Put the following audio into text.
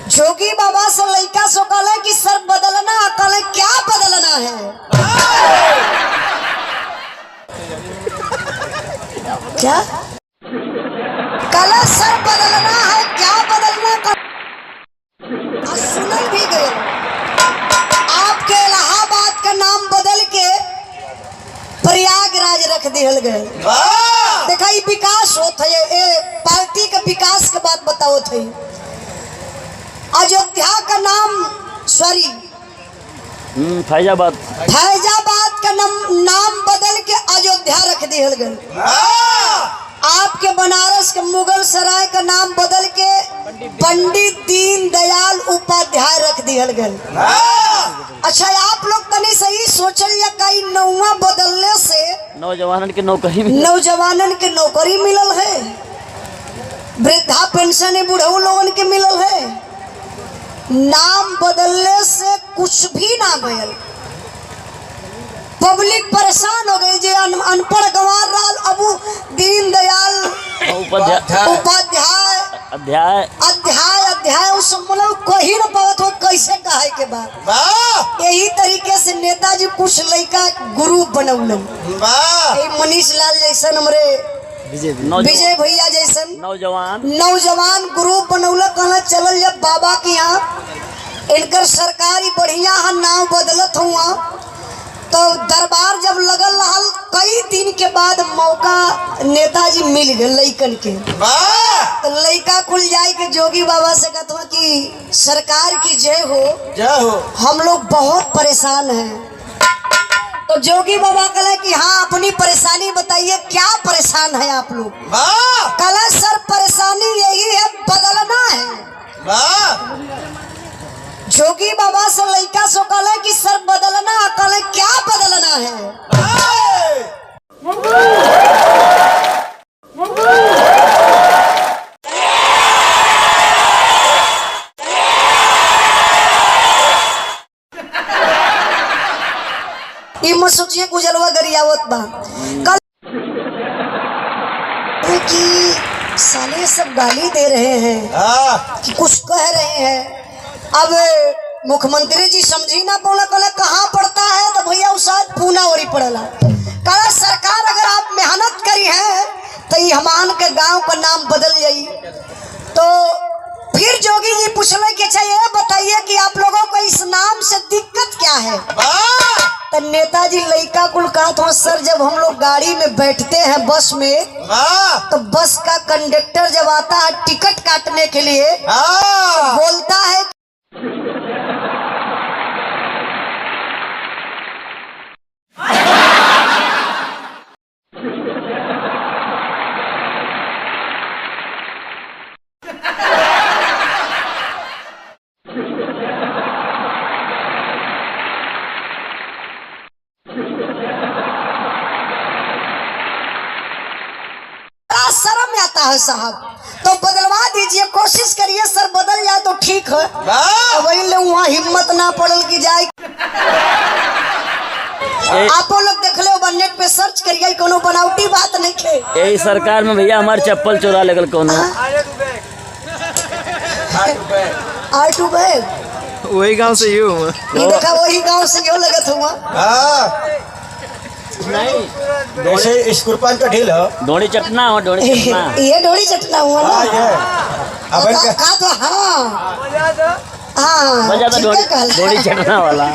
जोगी बाबा से लड़का सो कहले कि सर बदलना, कहले क्या बदलना है? क्या कहले सर बदलना है, क्या बदलना? सुनल भी गए आपके इलाहाबाद का नाम बदल के प्रयागराज रख दिया गए। देखा ये विकास होता है, पार्टी का विकास के बात बताओ थे। अयोध्या का नाम फैजाबाद का नाम बदल के अयोध्या रख दिया गया। आपके बनारस के मुगल सराय का नाम बदल के पंडित दीनदयाल उपाध्याय रख दिया गया। अच्छा आप लोग तनी सही सोचलिए कई नौवा बदलने से नौजवानन के नौकरी मिलल है, वृद्धा पेंशन बुढ़ऊ लोगन के मिलल है। नाम बदलने से कुछ भी ना भयल, पब्लिक परेशान हो गई। जो अनपढ़ गंवार रहा अबू दीनदयाल उपाध्याय अध्याय उस कही न पावत हो कैसे कहे के बाद। यही तरीके से नेताजी कुछ लड़का गुरु बनौलन, मनीष लाल जैसन, हमरे विजय भैया जैसन नौजवान गुरु बनौल। कहना चलल जब बाबा के यहाँ इनकर सरकारी बढ़िया नाम बदलत हुआ तो दरबार जब लगल रहा, कई दिन के बाद मौका नेताजी मिल गए लइकन के। तो लइका खुल जाए के जोगी बाबा से कहता कि सरकार की जय हो, हम लोग बहुत परेशान हैं। तो जोगी बाबा कहले कि हाँ अपनी परेशानी बताइए, क्या परेशान है आप लोग? कहले सर परेशानी यही है, बदलना है। जोगी बाबा से लड़का सो कहले कि सर बदलना, कहले क्या बदलना है? ये मत सोचिए गुजरवा गरियावत बा कल कि साले सब गाली दे रहे हैं कि कुछ कह रहे हैं। अब मुख्यमंत्री जी समझी ना बोला, कहले कहाँ पड़ता है? तो भैया उस पूना ओरी पड़ेला। कहला सरकार अगर आप मेहनत करी है तो ये हमान के गांव का नाम बदल जाई। तो फिर जोगी जी पूछले कि अच्छा ये बताइए कि आप लोगों को इस नाम से दिक्कत क्या है? तो नेताजी लड़का कुल कहा था सर जब हम लोग गाड़ी में बैठते हैं बस में, तो बस का कंडक्टर जब आता है टिकट काटने के लिए तो बोलता है शर्म आता है साहब, तो बदलवा दीजिए, कोशिश करिए सर बदल जाए तो ठीक है। वही ले वहाँ हिम्मत ना पड़ल की जाए। आप लोग देख ले नेट पे सर्च करिए, कोनो बनावटी बात नहीं खे। यही सरकार में भैया हमारे चप्पल चुरा लगल कोनो R2 बैग वही गांव से यू ये देखा, वही गांव से क्यों लगत हुआ नहीं जैसे स्कूरपान का ढील है, डोड़ी चटना हो, डोड़ी चटना ये डोरी चटना हुआ ना। अब का तो हाँ डोड़ी चटना वाला।